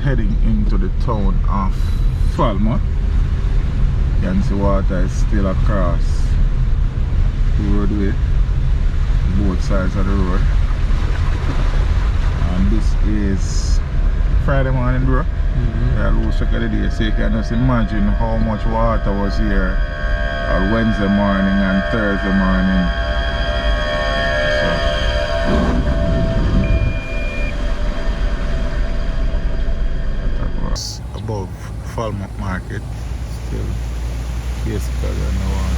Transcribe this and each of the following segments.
heading into the town of Falmouth. You can see water is still across the roadway, both sides of the road. And this is Friday morning, bro. I lose track of the day, so you can just imagine how much water was here on Wednesday morning and Thursday morning. So, above Falmouth Market, still basically on the water.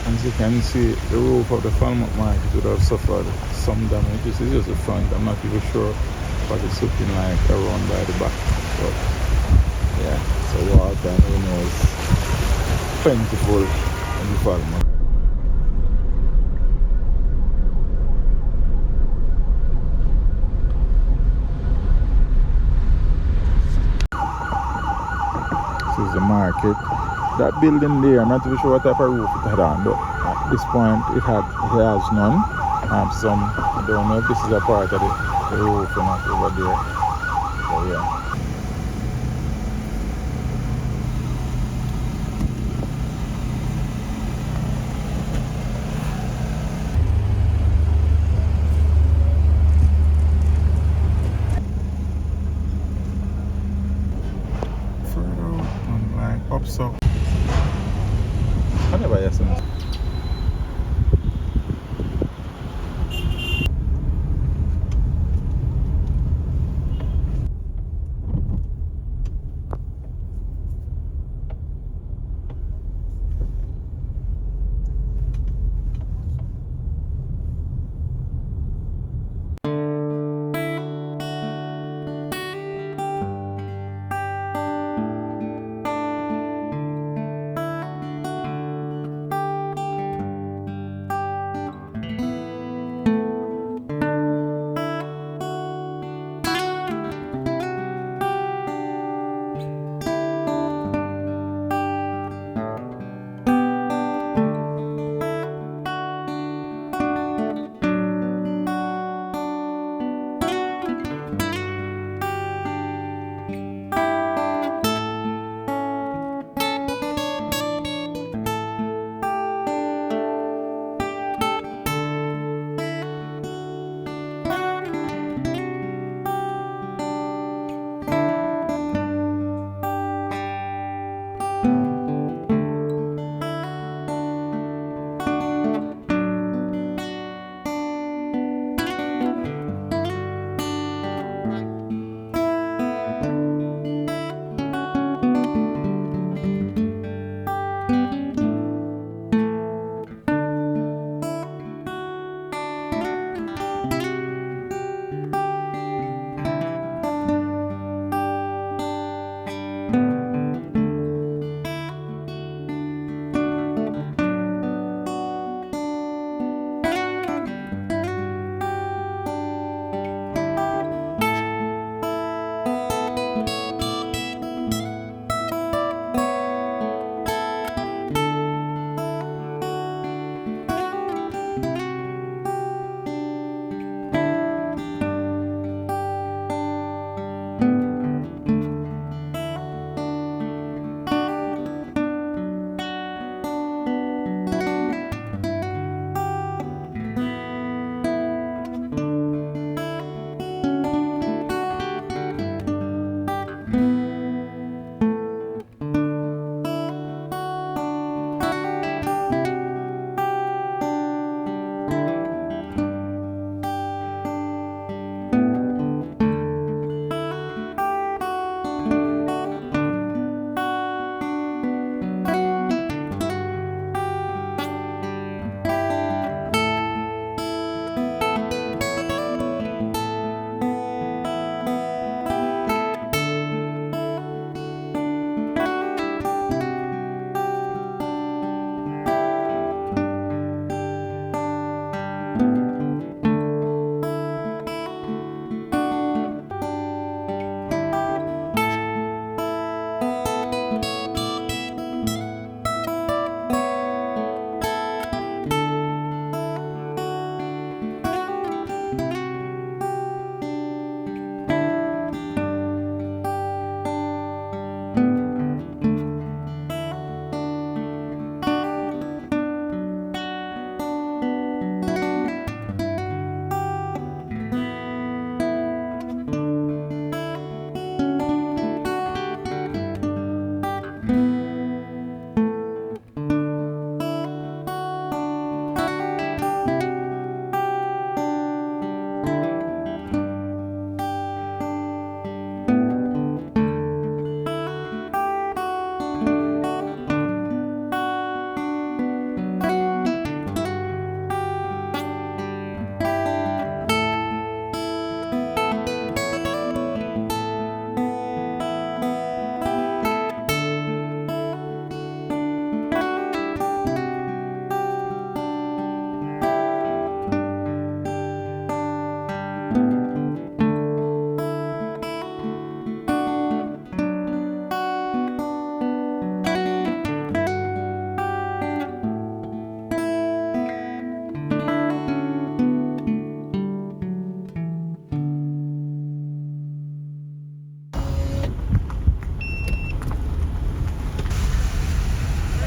As you can see, the roof of the Falmouth Market would have suffered some damage. This is just the front. I'm not even sure what it's looking like around by the back. But yeah, so water, you know, is plentiful in the Falmouth. This is the market. That building there, I'm not really sure what type of roof it had on, but at this point it has none. Some, I don't know if this is a part of the roof or not over there. So yeah. Further out and like up so. I never hear some.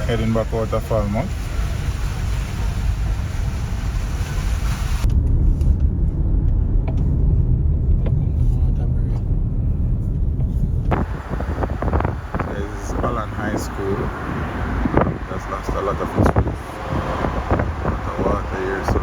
Heading back out of Falmouth. This is Allen High School. That's lost a lot of its roof. A lot of water here, so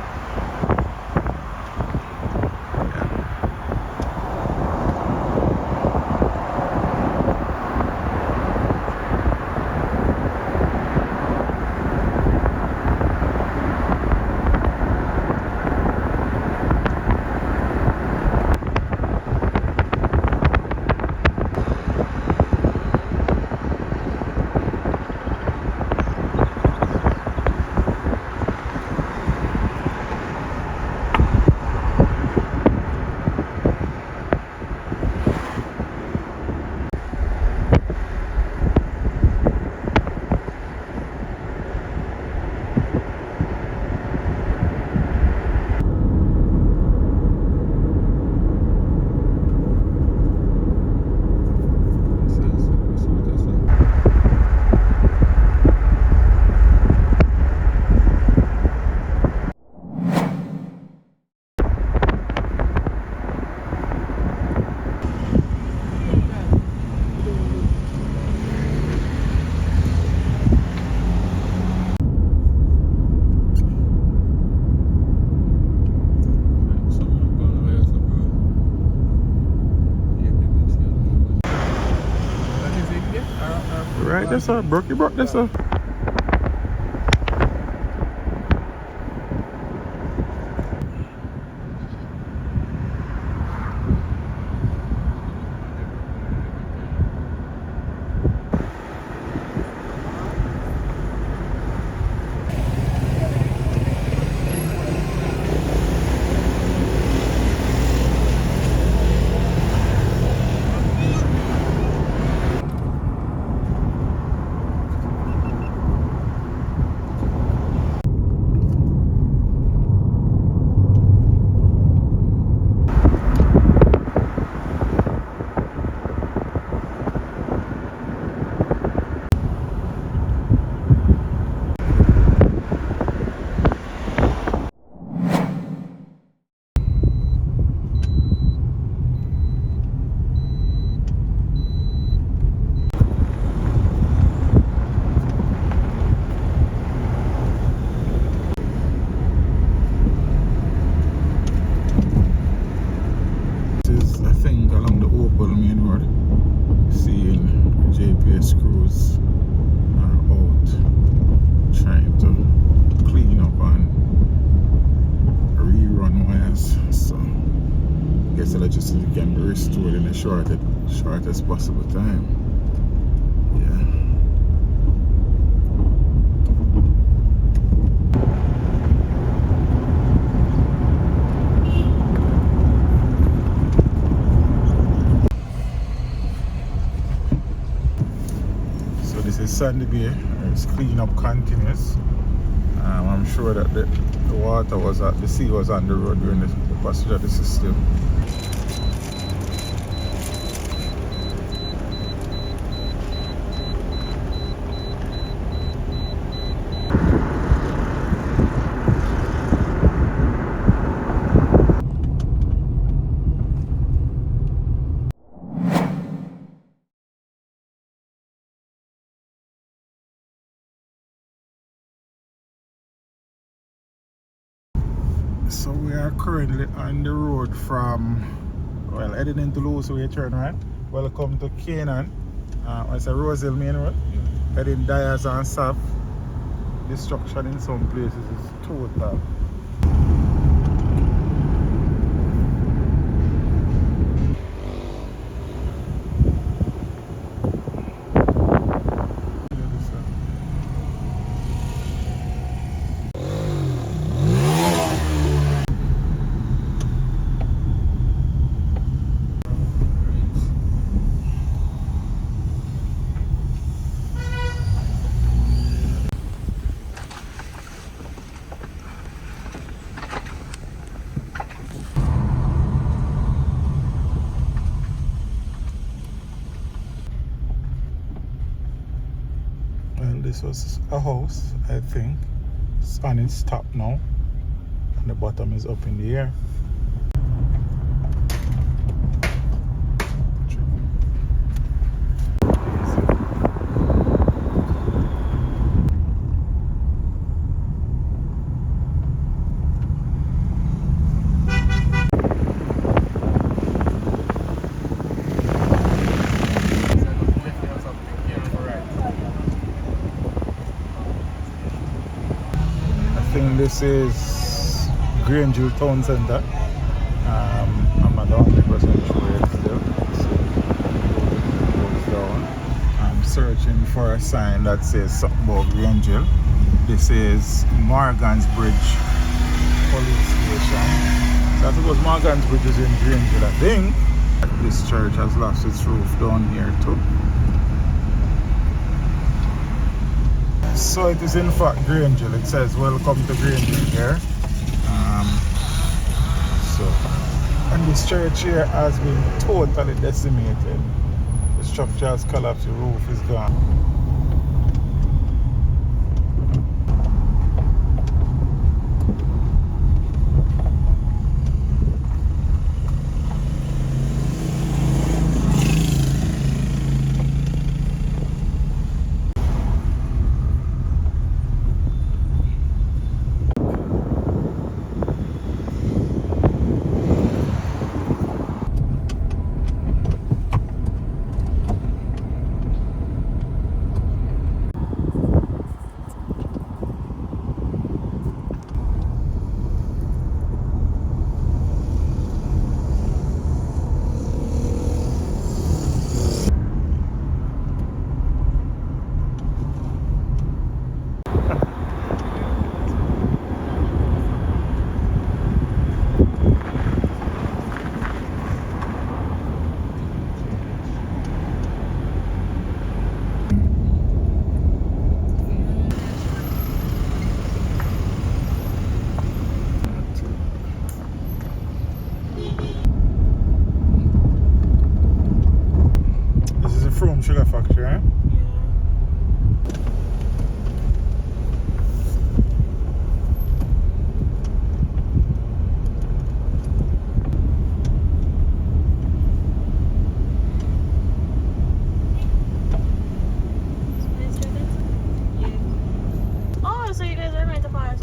right there, sir. Broke there, sir. JPS crews are out trying to clean up and rerun wires, so I guess electricity can be restored in the shortest possible time. This is Sandy Bay. It's cleanup continuous. I'm sure that the water was at the sea was on the road during the passage of the system. So we are currently on the road from, well, heading into Lewis Way turn right. Welcome to Canaan. It's a Rosehill main road. Heading Dyers and South. Destruction in some places is total. Well, this was a house, I think. It's on its top now, and the bottom is up in the air. I think this is Grangeville Town Centre. I'm not 100% sure yet still. So goes down. I'm searching for a sign that says something about Grangeville. This is Morgan's Bridge Police Station. So I suppose Morgan's Bridge is in Grangeville, I think. This church has lost its roof down here too. So it is in fact Grangeville. It says welcome to Grangeville here. And this church here has been totally decimated. The structure has collapsed, the roof is gone. From Sugar Factory, eh? Oh, so you guys are going to pass,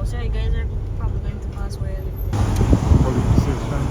so you guys are probably going to pass where I live. Police station.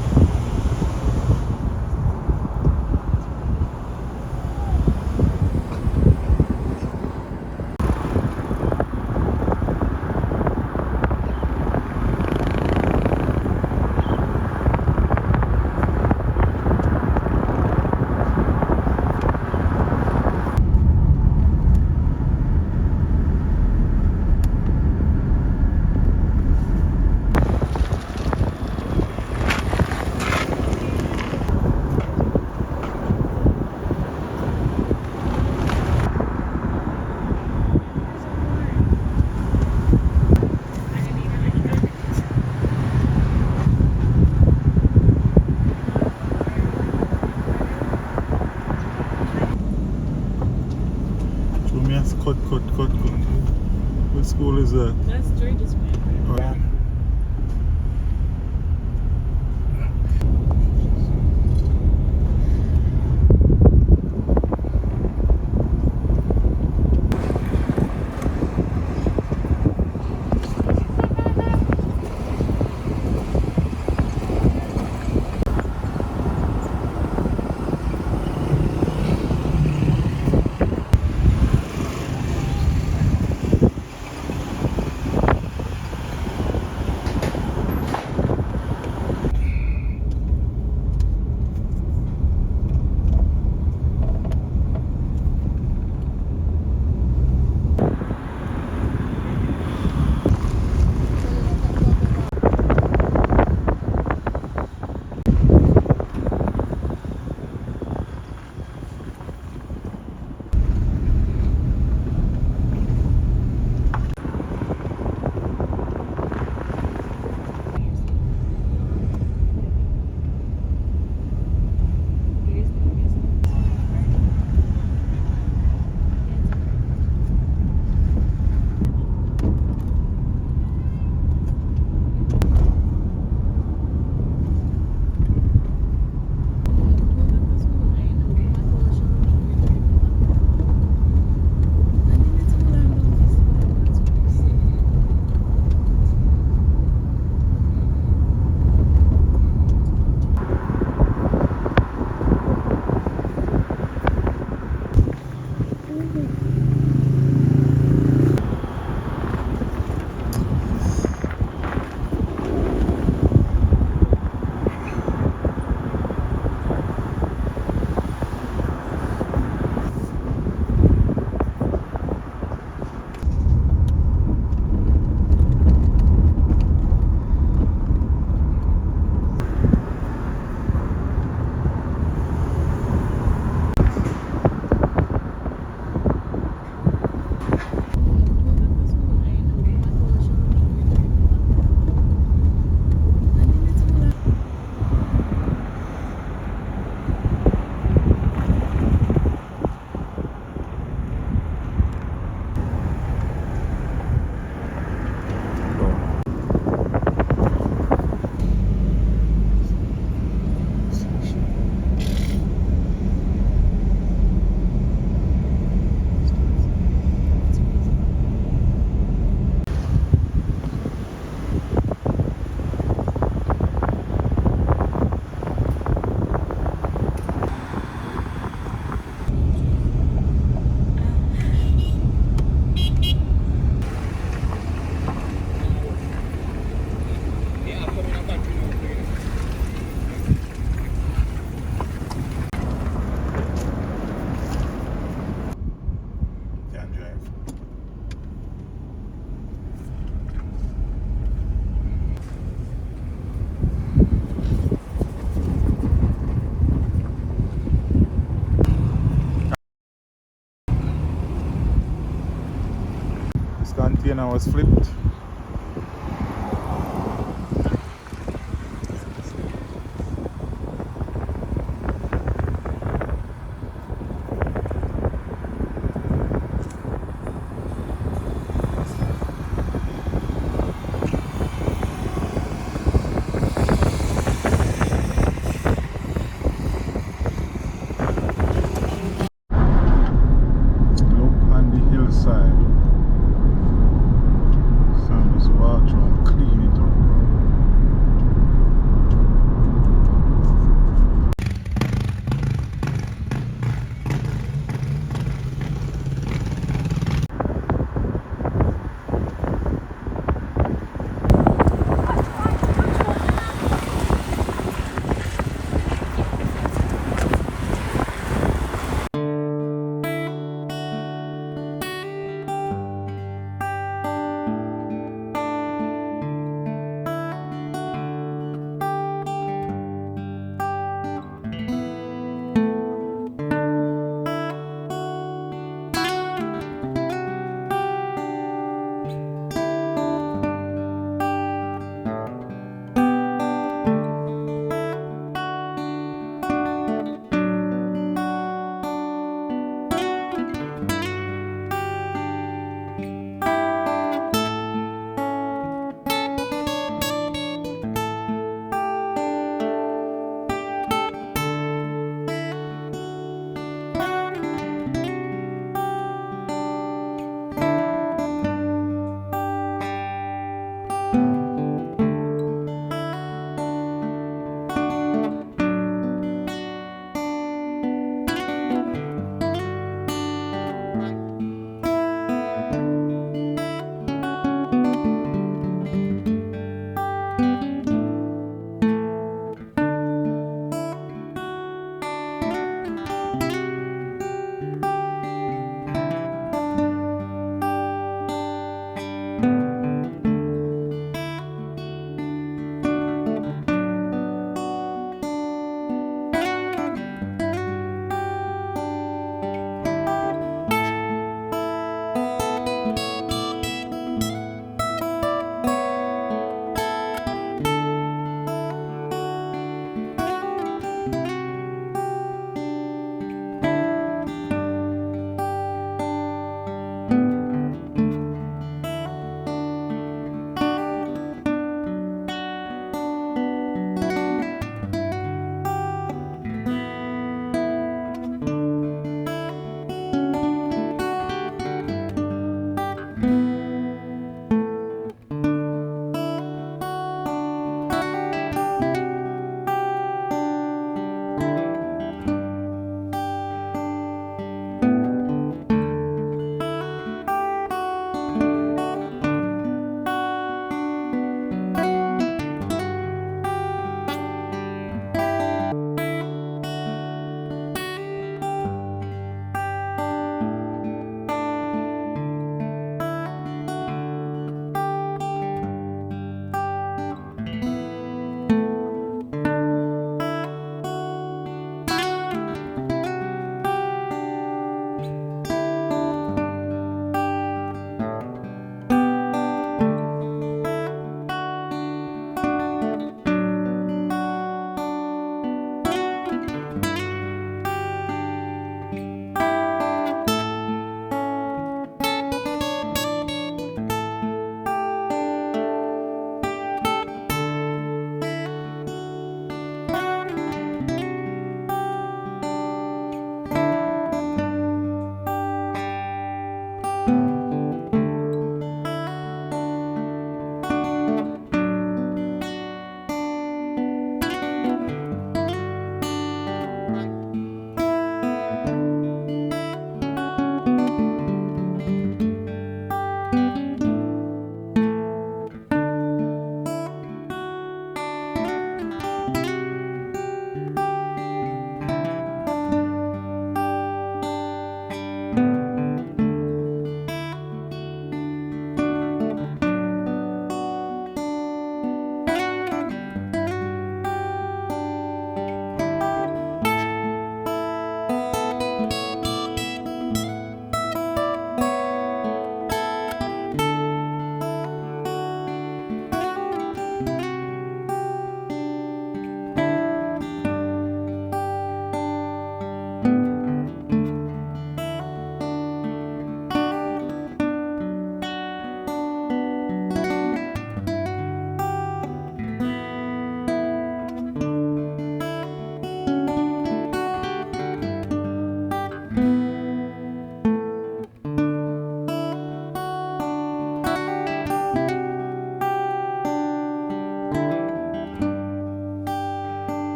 Cut. What school is that? That's George's man. Oh, yeah. container was flipped. Look on the hillside. So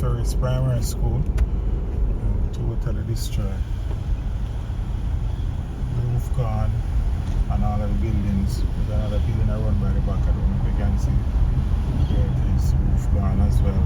Ferris Primary School, totally destroyed. The roof gone and all of the buildings. There's another building around by the back. I don't know if you can see. There it is, roof gone as well.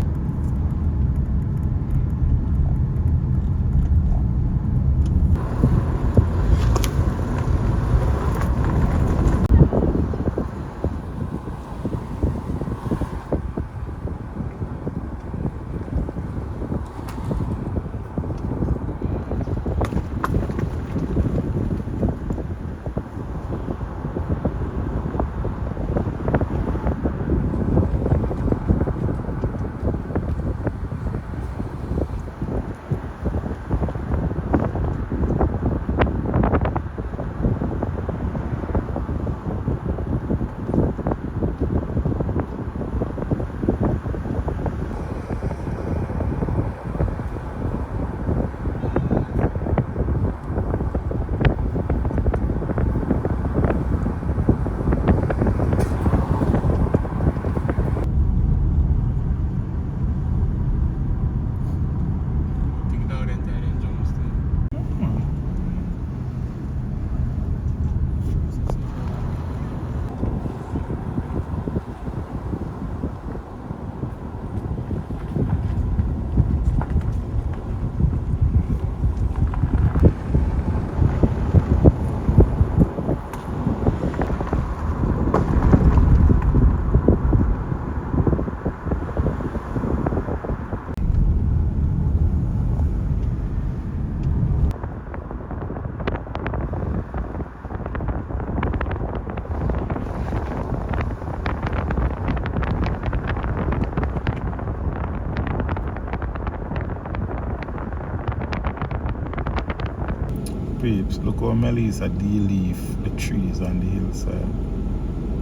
Peeps, look how Melissa de-leaf the trees on the hillside.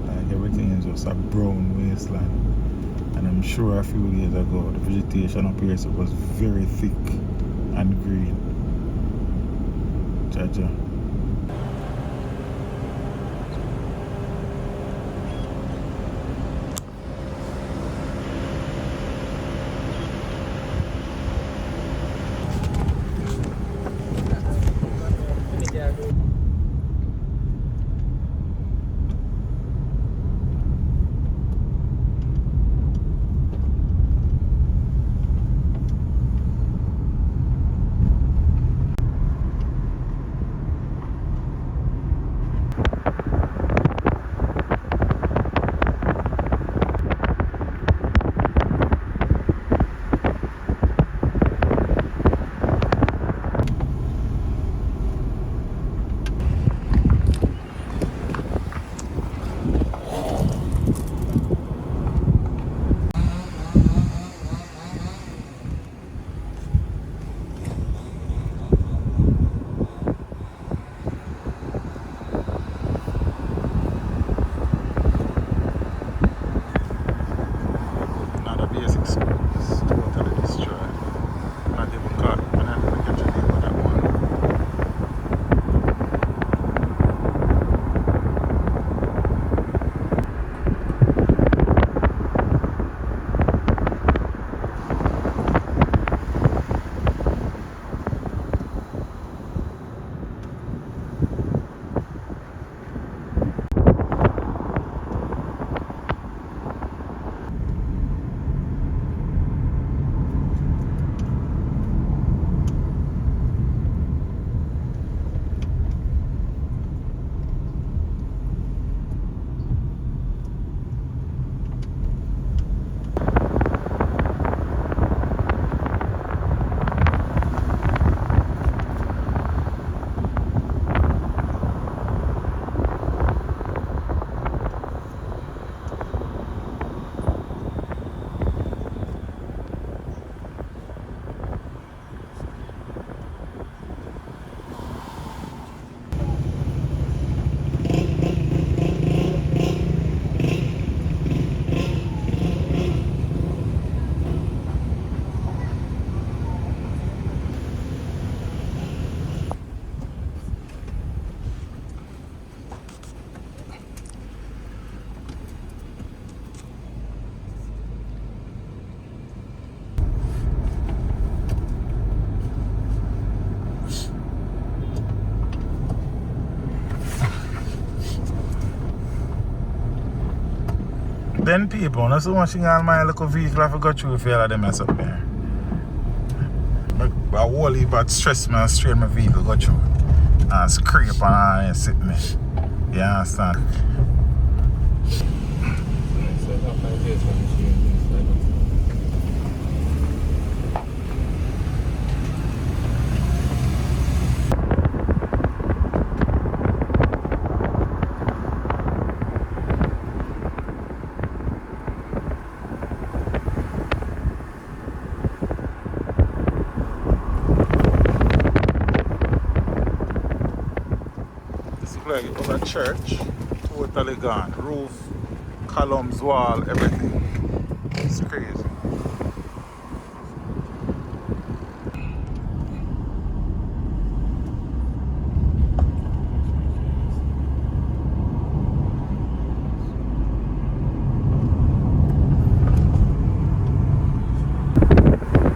Like everything is just a brown wasteland. And I'm sure a few days ago the vegetation up here was very thick and green. Jaja. 10 people. Not so much in all my little vehicle I forgot you if you all of them mess up there. But I whole heap of stress me and strain my vehicle got you. And scrape and sit me. You understand? Like it was a church, totally gone. Roof, columns, wall, everything. It's crazy.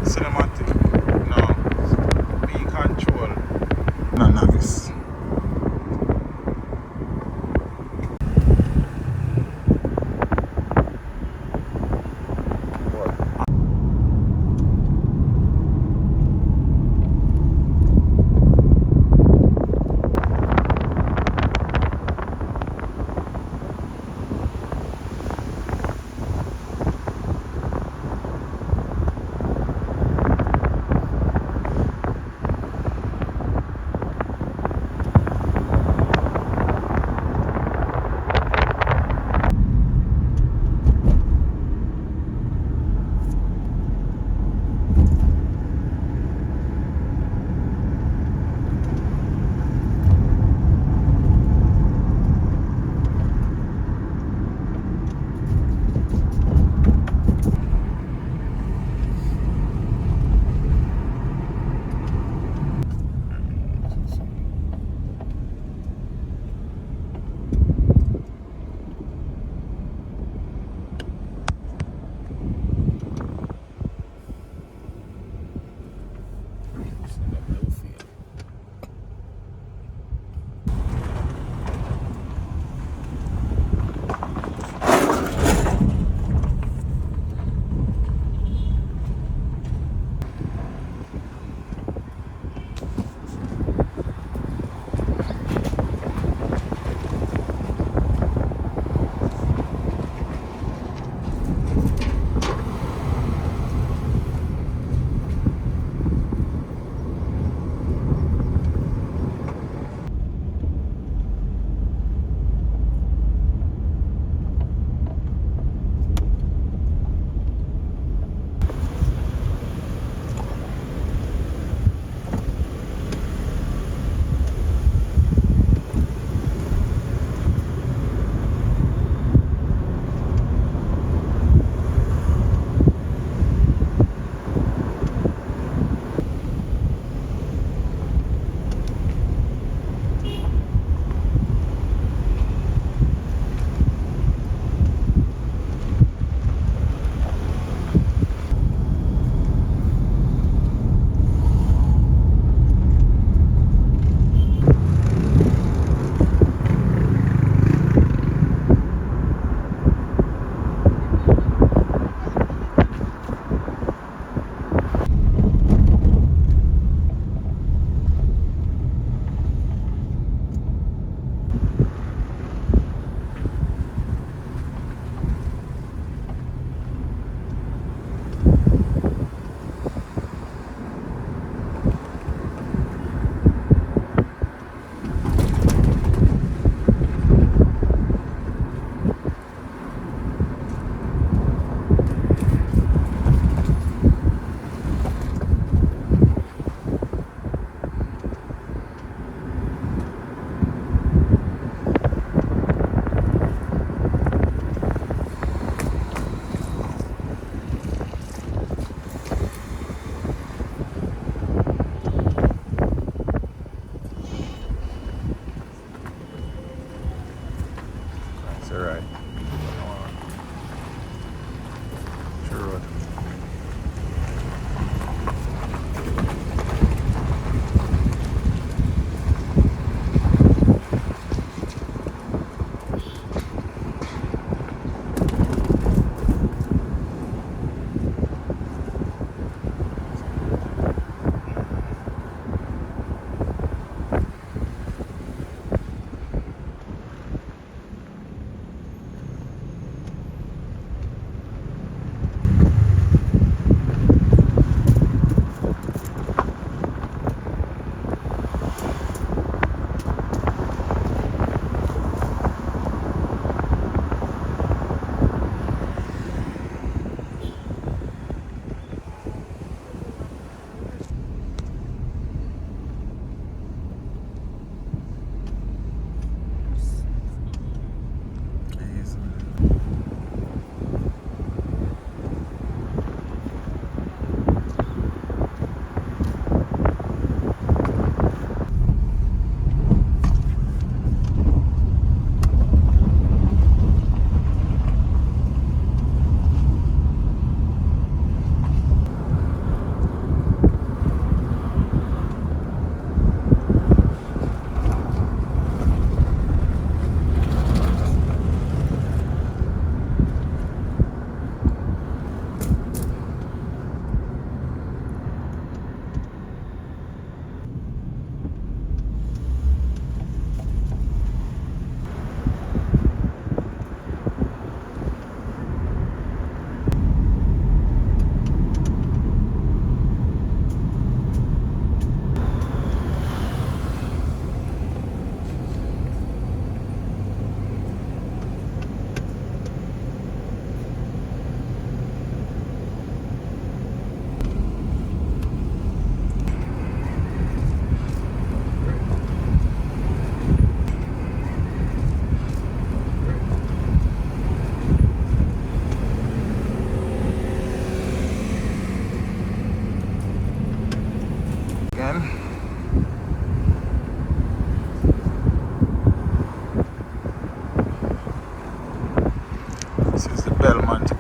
Cinematic. No. Be control. No novice.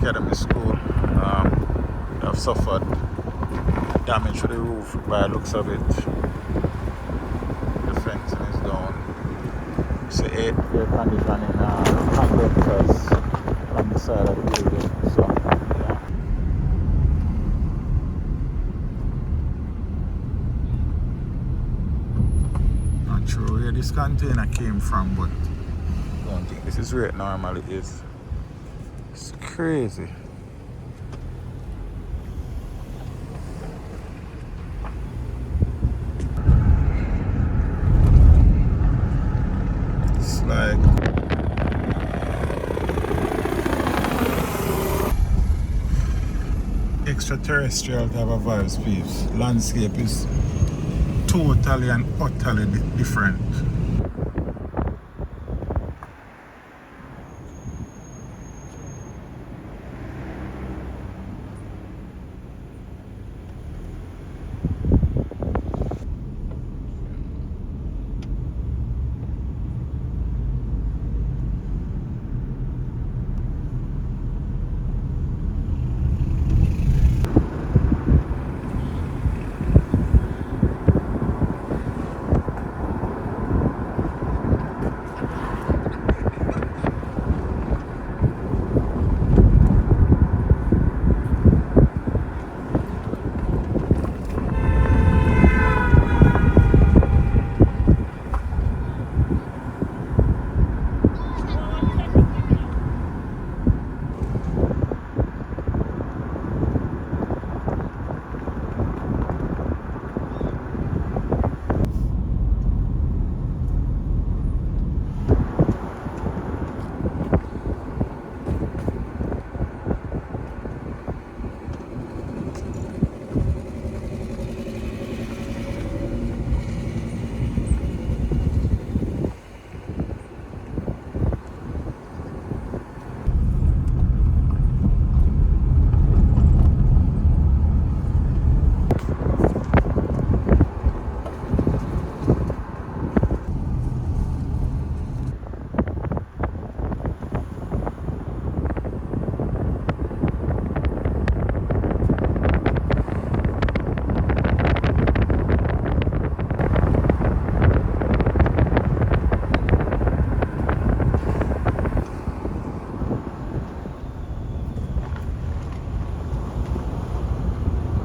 Academy School. They have suffered damage to the roof by the looks of it. The fencing is down. It's an air conditioning condensers on the side of the building. So, yeah. Not sure where this container came from, but I don't think this is where it normally is. It's crazy. It's like extraterrestrial type of vibes, peeps. Landscape is totally and utterly different.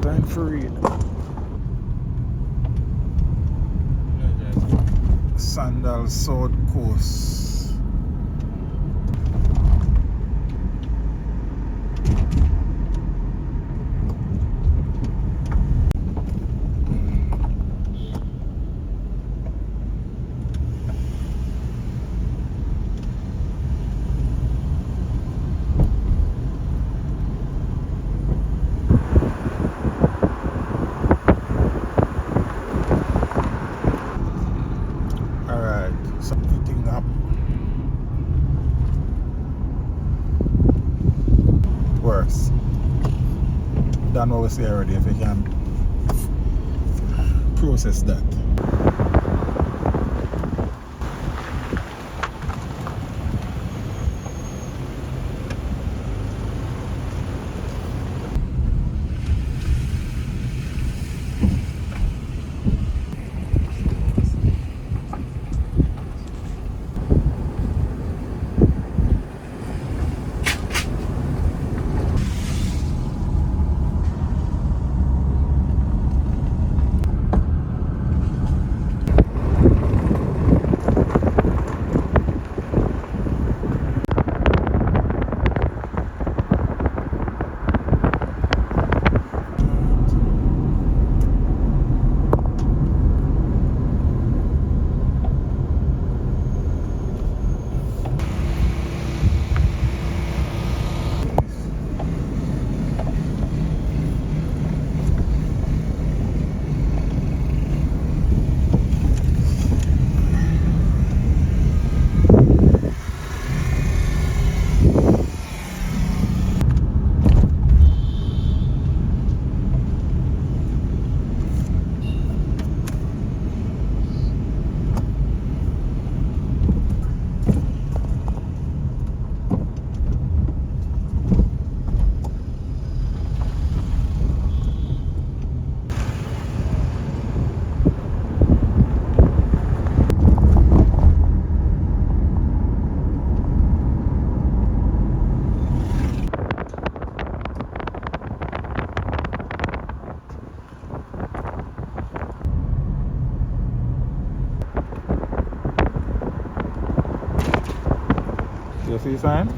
Time for read. Sandal South Coast. Alright, something up. Worse. Done what we say already, if you can process that. see sign?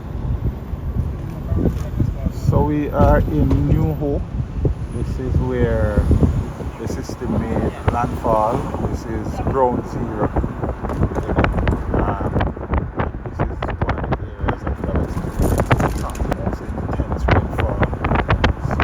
So we are in New Hope. This is where the system made landfall. This is ground zero. This is one of the areas that we have experienced some of the most intense rainfall. So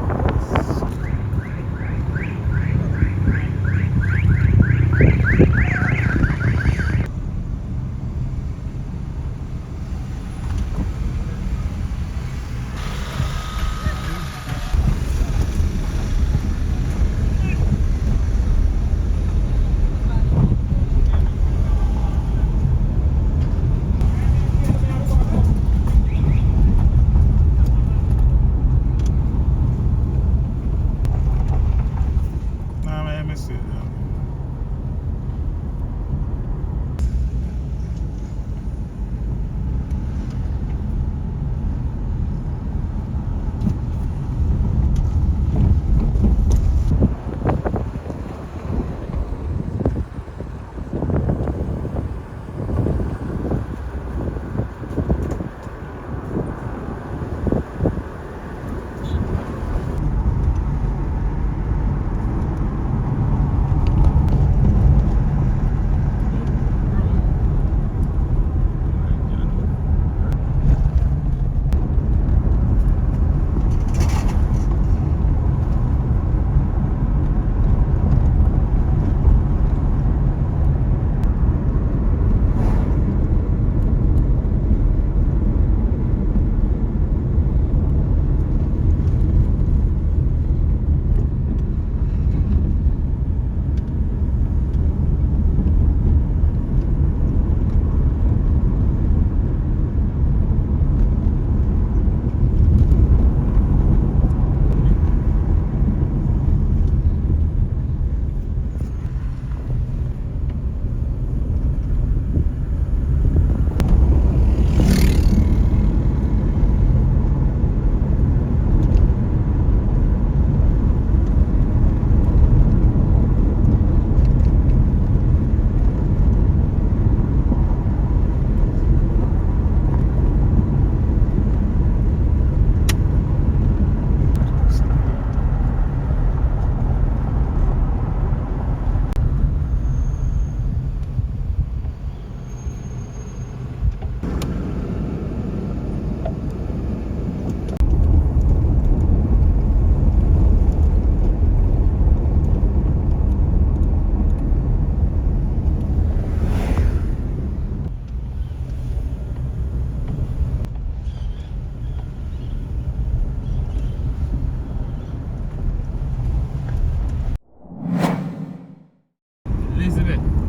nah, man, I miss it.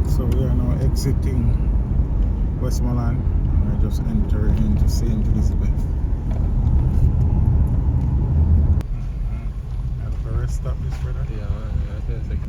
So we are now exiting Westmoreland and we're just entering into St. Elizabeth. Have a rest stop this, brother? Yeah, man, I think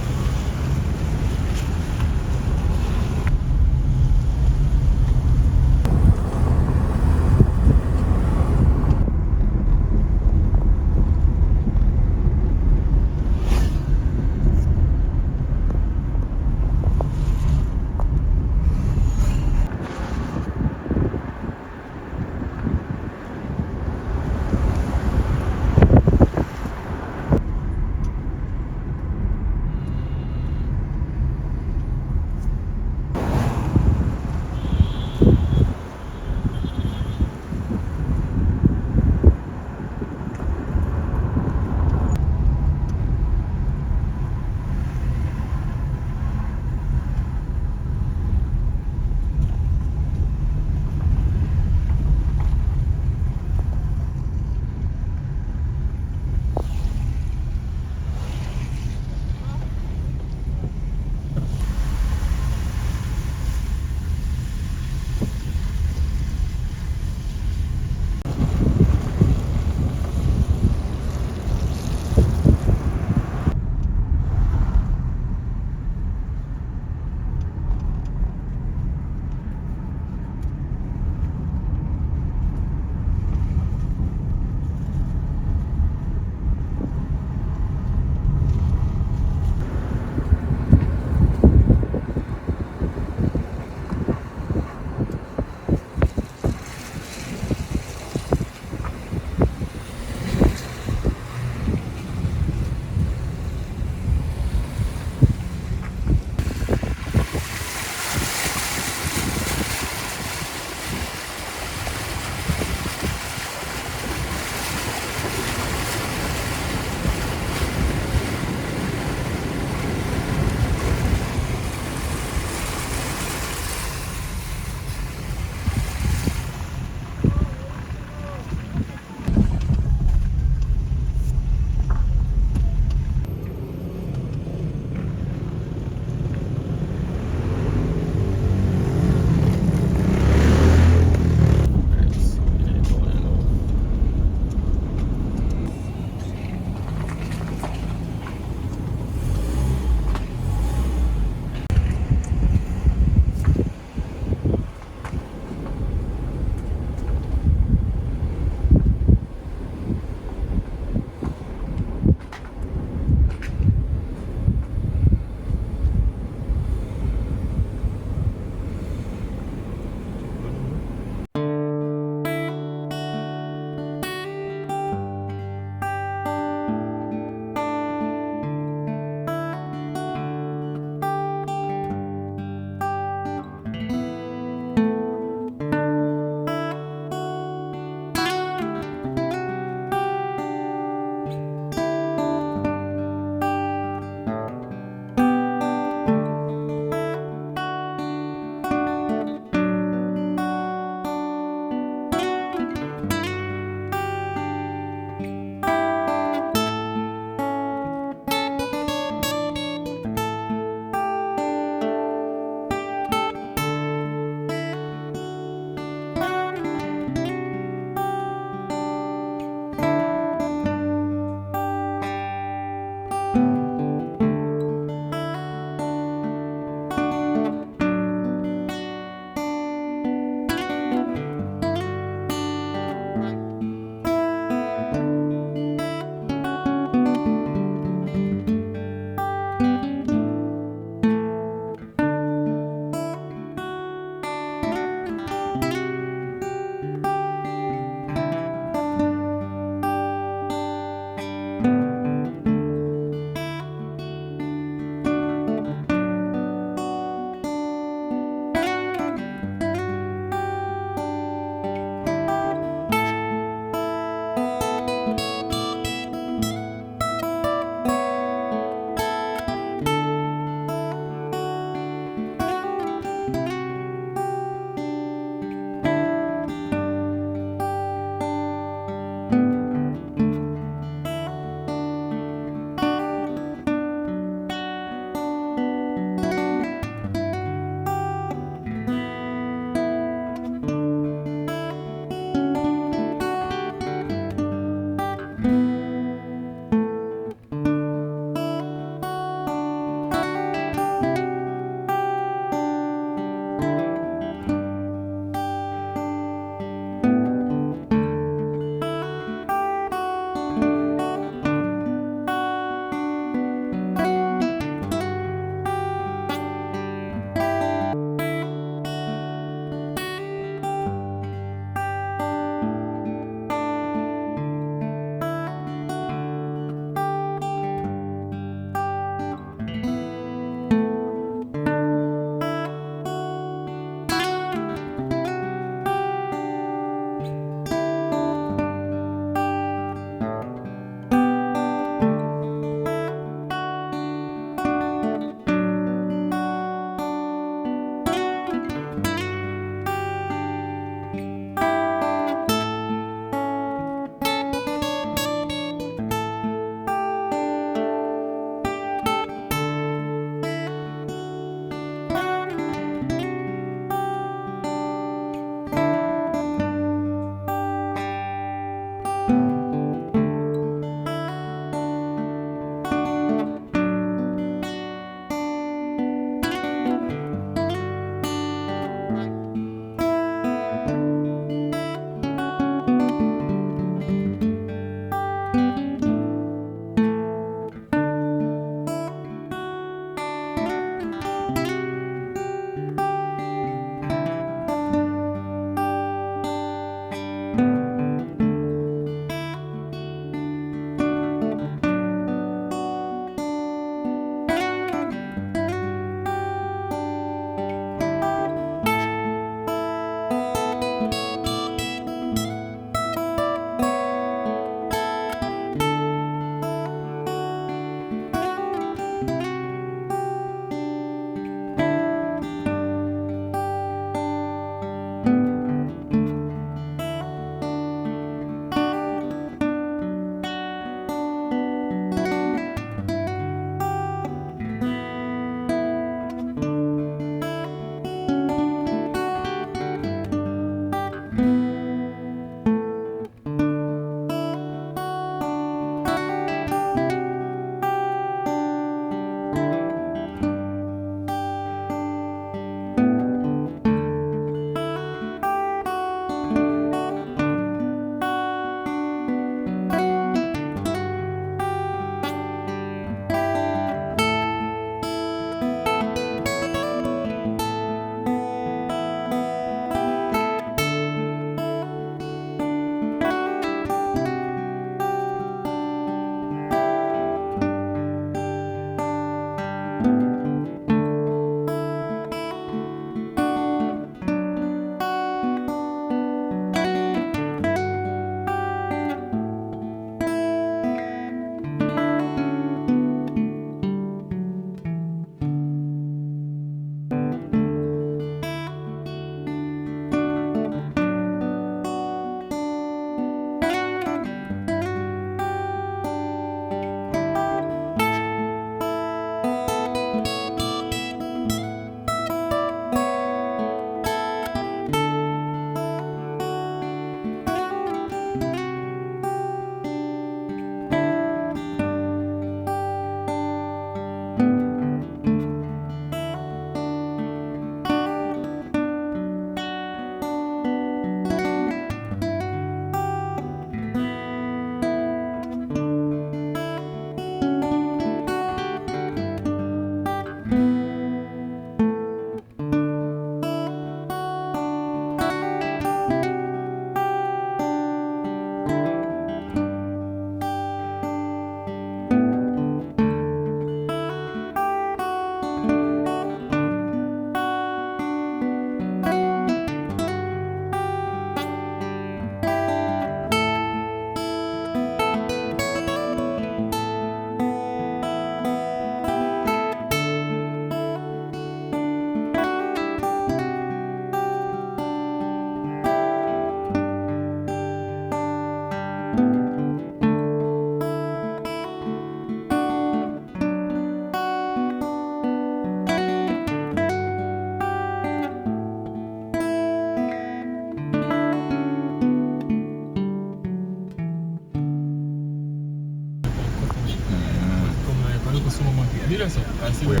see Where? where.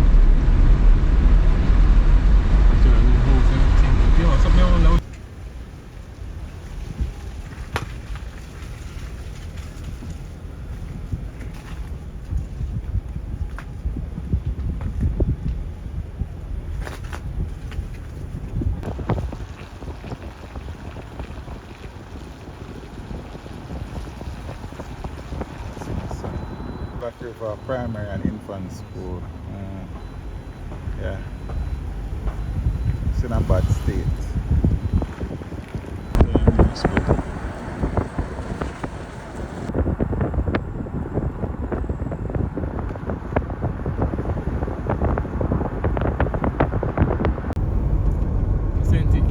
Something on now. Black River Primary and Infant School. Yeah. It's in a bad state. Senti.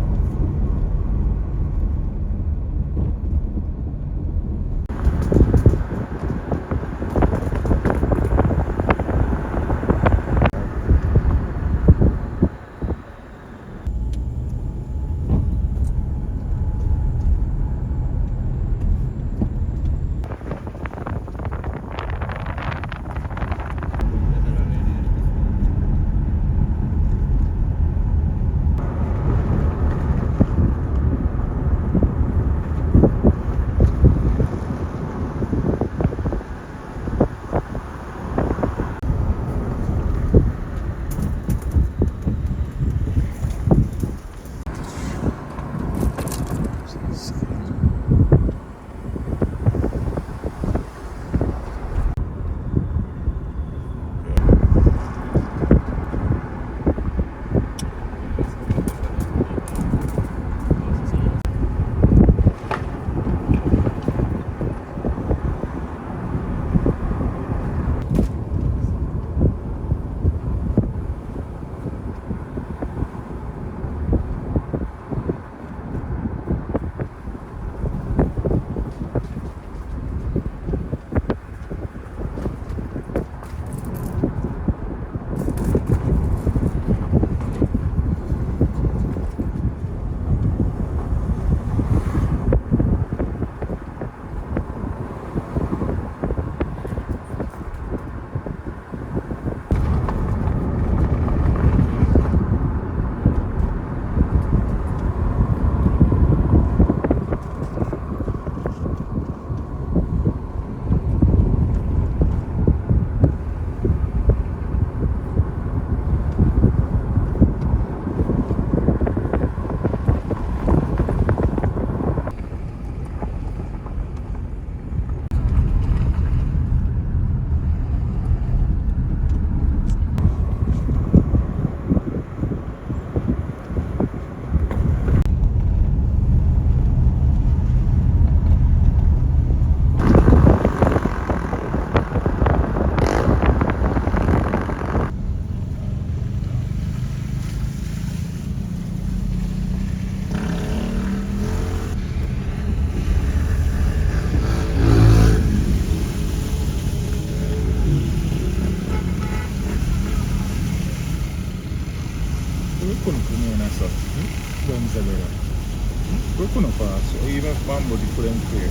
Even if bamboo they couldn't clear.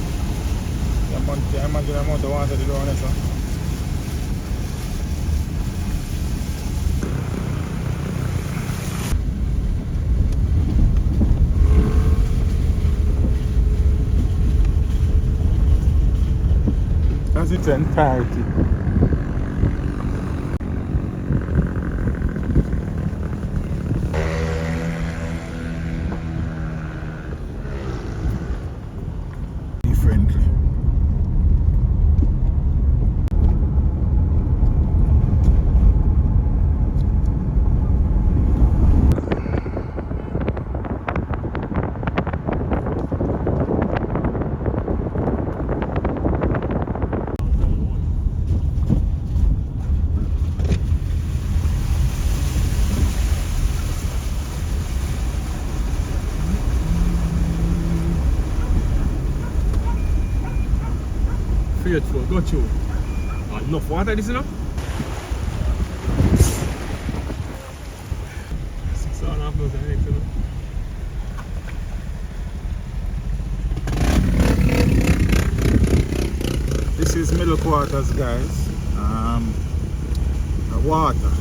You imagine the amount of water they do on this one? As its entirety. Faithful, got you. Enough water this, you know? 6.5 minutes, I think, you know? This is middle quarters, guys. Water.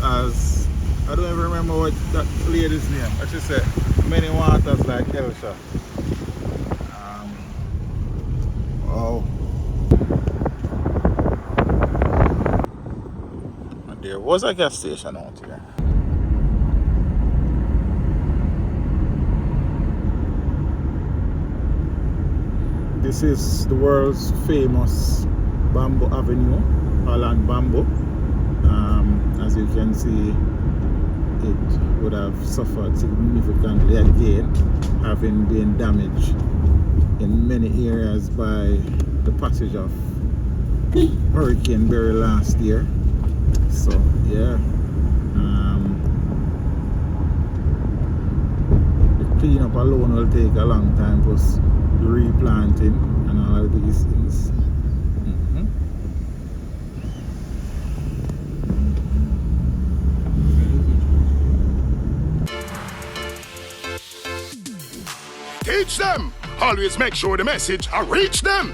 as I don't even remember what that lady's name. I should say many waters like Elsha. Oh. And there was a gas station out here. This is the world's famous Bamboo Avenue, Holland Bamboo. As you can see, it would have suffered significantly again, having been damaged in many areas by the passage of Hurricane Barry last year. So yeah, the cleanup alone will take a long time, plus the replanting and all of these things. Teach them. Always make sure the message reach them.